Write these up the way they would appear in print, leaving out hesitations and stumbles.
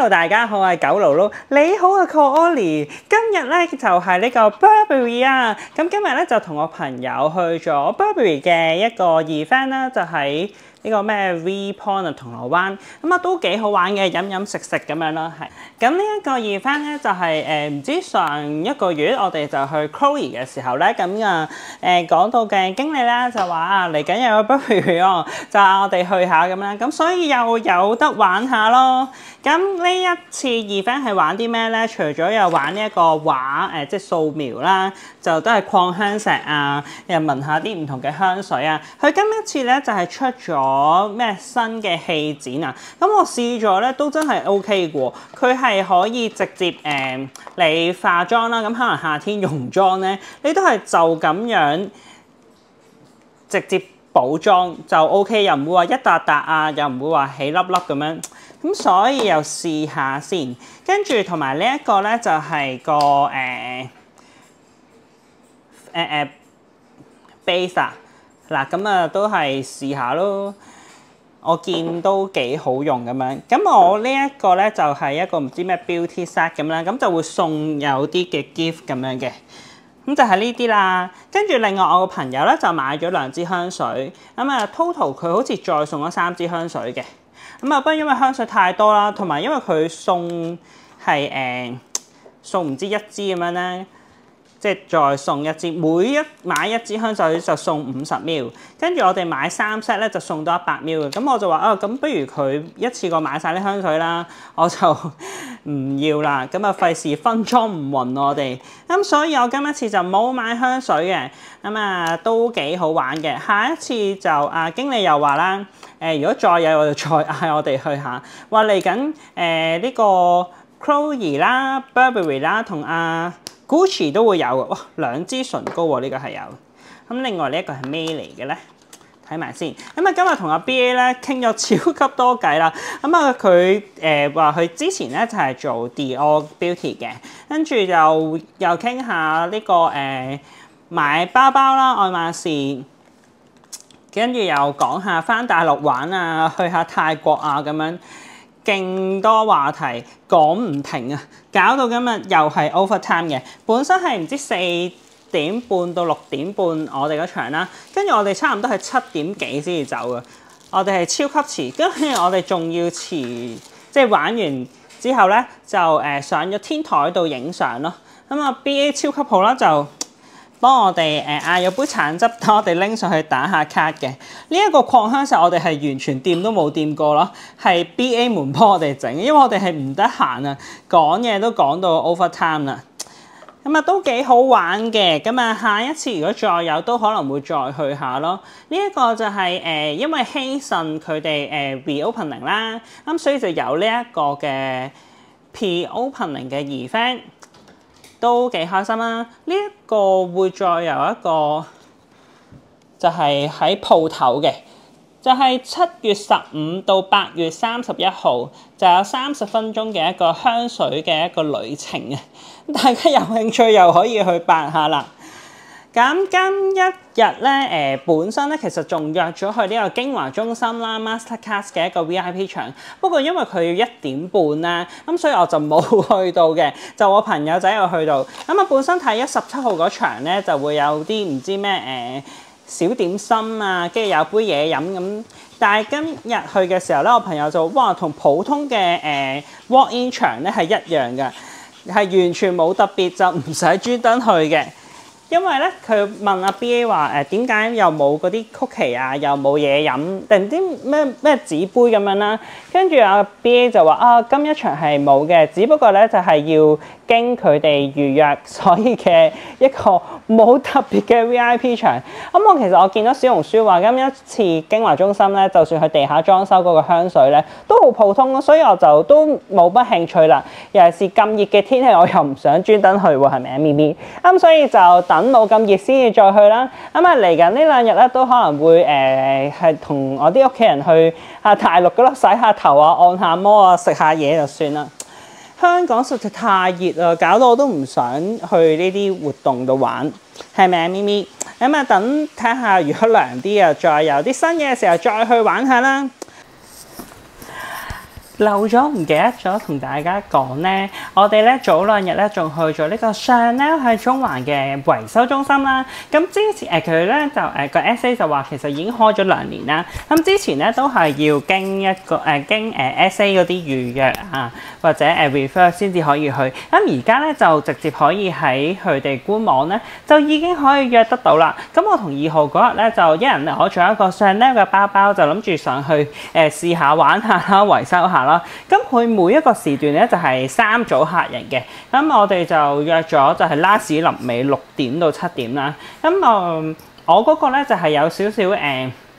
Hello， 大家好，我係九盧盧。你好啊 ，Colly。今日咧就係呢個 Burberry 啊。咁今日咧就同我朋友去咗 Burberry 嘅一個 event 啦，就喺呢個咩 V Point 啊，銅鑼灣。咁啊都幾好玩嘅，飲飲食食咁樣啦，係。咁呢一個 event 咧就係唔知上一個月我哋就去 Chloe 嘅時候咧，咁啊講到嘅經理咧就話啊嚟緊又有 Burberry 喎，就嗌我哋去下咁樣。咁所以又有得玩下咯。咁呢一次 event 係玩啲咩咧？除咗有玩呢一個畫即係素描啦，就都係擴香石啊，又聞下啲唔同嘅香水啊。佢今一次咧就係出咗咩新嘅氣墊啊。咁我試咗咧都真係 OK 嘅喎。佢係可以直接你化妝啦，咁可能夏天溶妝咧，你都係就咁樣直接補妝就 OK， 又唔會話一笪笪啊，又唔會話起粒粒咁樣。咁所以又試下先，跟住同埋呢一個咧就係個base 啊，嗱咁啊都係試下咯。我見都幾好用咁樣。咁我呢一個咧就係一個唔知咩 beauty set 咁啦，咁就會送有啲嘅 gift 咁樣嘅。咁就係呢啲啦。跟住另外我個朋友咧就買咗2支香水，咁啊 total 佢好似再送咗3支香水嘅。咁啊，不過因為香水太多啦，同埋因為佢送係送唔知1支咁樣咧，即係再送1支，買1支香水就送50ml，跟住我哋買3 set 咧就送多100ml嘅。咁我就話啊，咁不如佢一次過買晒啲香水啦，我就唔要啦。咁啊，費事分裝唔勻我哋。咁所以我今一次就冇買香水嘅。咁啊，都幾好玩嘅。下一次就經理又話啦。如果再有我就再嗌我哋去下，話嚟緊呢個 Chloe 啦、Burberry 啦同Gucci 都會有嘅。哇，2支唇膏喎，呢個係有。咁另外呢一個係咩嚟嘅咧？睇埋先。咁啊，今日同阿 BA 咧傾咗超級多偈啦。咁啊，佢話佢之前咧就係做 Dior Beauty 嘅，跟住又傾下呢個買包包啦，愛馬仕。跟住又講下返大陸玩啊，去下泰國啊咁樣，勁多話題講唔停啊，搞到今日又係 overtime 嘅。本身係唔知4點半到6點半我哋嗰場啦，跟住我哋差唔多係7點幾先至走嘅。我哋係超級遲，跟住我哋仲要遲，即係玩完之後咧就上咗天台度影相咯。咁啊 BA 超級好啦，就幫我哋嗌咗杯橙汁，等我哋拎上去打下卡嘅。呢一個擴香石我哋係完全掂都冇掂過咯，係 BA 門幫我哋整，因為我哋係唔得閒啊，講嘢都講到 overtime 啦。咁啊都幾好玩嘅。咁啊下一次如果再有都可能會再去下咯。呢一個就係因為希慎佢哋reopening 啦，咁所以就有呢一個嘅 pre-opening 嘅 event。都幾開心啦！呢一個會再有一個就係喺鋪頭嘅，就係7月15到8月31號，就有30分鐘嘅一個香水嘅一個旅程啊！大家有興趣又可以去辦下啦。咁今一日咧，本身咧其實仲約咗去呢個京華中心啦 Masterclass 嘅一個 VIP 場，不過因為佢要1點半啦，咁所以我就冇去到嘅，就我朋友仔有去到。咁啊，本身睇17號嗰場咧就會有啲唔知咩小點心啊，跟住有杯嘢飲咁。但係今日去嘅時候咧，我朋友就哇同普通嘅walk-in 場咧係一樣嘅，係完全冇特別，就唔使專登去嘅。因為咧，佢問阿 BA 話點解又冇嗰啲曲奇啊，又冇嘢飲，定唔知咩紙杯咁樣啦。跟住阿 BA 就話今一場係冇嘅，只不過咧就係要經佢哋預約，所以嘅一個冇特別嘅 VIP 場。咁其實我見到小紅書話今一次京華中心咧，就算佢地下裝修嗰個香水咧都好普通咯，所以我就都冇乜興趣啦。尤其是咁熱嘅天氣，我又唔想專登去喎，係咪啊咪咪？咁所以就等冇咁熱先至再去啦。咁嚟緊呢2日咧都可能會係同我啲屋企人去大陸嗰度洗下頭啊、按下摩啊、食下嘢就算啦。香港實在太熱啦，搞到我都唔想去呢啲活動度玩，係咪啊咪咪？咁啊等睇下如果涼啲啊，再有啲新嘢嘅時候再去玩下啦。漏咗唔記得咗同大家講咧，我哋咧早兩日咧仲去咗呢個 Chanel 喺中環嘅維修中心啦。咁之前佢咧就個 SA 就話其實已經開咗2年啦。咁之前咧都係要經一個經SA 嗰啲預約啊，或者refer 先至可以去。咁而家咧就直接可以喺佢哋官網咧就已經可以約得到啦。咁我同2號嗰日咧就一人攞咗一個 Chanel 嘅包包，就諗住上去試下玩下啦，維修下啦。咁佢每一個時段咧就係3組客人嘅。咁我哋就約咗就係 last 臨尾6點到7點啦。咁我嗰個咧就係有少少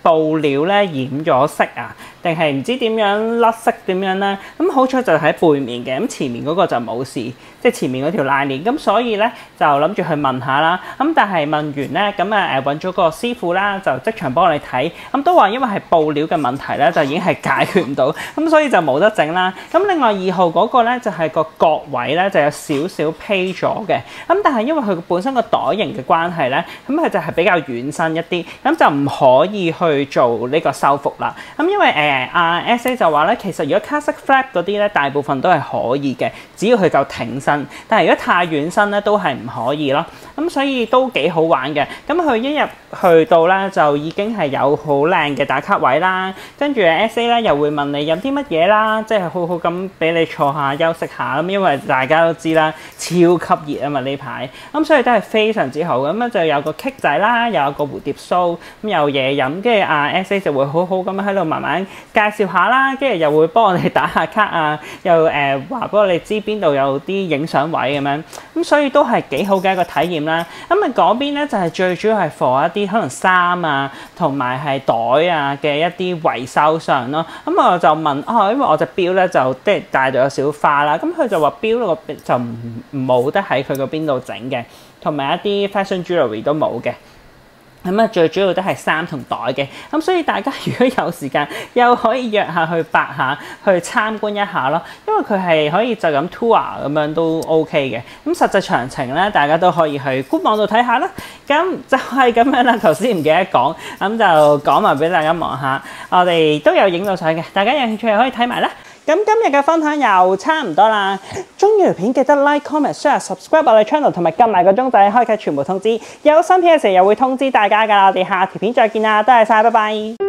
布料咧染咗色啊，定係唔知點樣甩色點樣咧？咁好彩就喺背面嘅，咁前面嗰個就冇事，即係前面嗰條拉鏈。咁所以咧就諗住去問下啦。咁但係問完咧，咁揾咗個師傅啦，就即場幫我哋睇。咁都話因為係布料嘅問題咧，就已經係解決唔到，咁所以就冇得整啦。咁另外2號嗰個咧就係個角位咧就有少少披咗嘅。咁但係因為佢本身個袋型嘅關係咧，咁佢就係比較軟身一啲，咁就唔可以去做呢個修復啦。咁因為SA 就話咧，其實如果卡式 flap 嗰啲咧，大部分都係可以嘅，只要佢夠挺身。但係如果太軟身咧，都係唔可以咯。咁所以都幾好玩嘅。咁佢一入去到咧，就已經係有好靚嘅打卡位啦。跟住 SA 咧又會問你飲啲乜嘢啦，即係好好咁俾你坐下休息下。咁因為大家都知啦，超級熱啊嘛呢排。咁所以都係非常之好。咁就有個 cake 仔啦，又有個蝴蝶酥，咁有嘢飲。跟住SA 就會好好咁喺度慢慢介紹下啦，跟住又會幫我哋打下卡啊，又話俾我哋知邊度有啲影相位咁樣，咁所以都係幾好嘅一個體驗啦。咁嗰邊咧就係最主要係 for 一啲可能衫啊，同埋係袋啊嘅一啲維修上咯。咁我就問因為我隻錶咧就即係帶咗有少少花啦，咁佢就話錶嗰邊就冇得喺佢嗰邊度整嘅，同埋一啲 fashion jewelry 都冇嘅。咁最主要都係衫同袋嘅，咁所以大家如果有時間，又可以約下去白下，去參觀一下咯。因為佢係可以就咁 tour 咁樣都 OK 嘅。咁實際詳情咧，大家都可以去官網度睇下啦。咁就係咁樣啦。頭先唔記得講，咁就講埋俾大家望下。我哋都有影到相嘅，大家有興趣可以睇埋啦。咁今日嘅分享又差唔多啦，中意條片記得 like、comment、share、subscribe 我哋 channel， 同埋撳埋個鐘仔，開啟全部通知，有新片嘅時候又會通知大家㗎啦。我哋下條片再見啦，多謝晒，拜拜。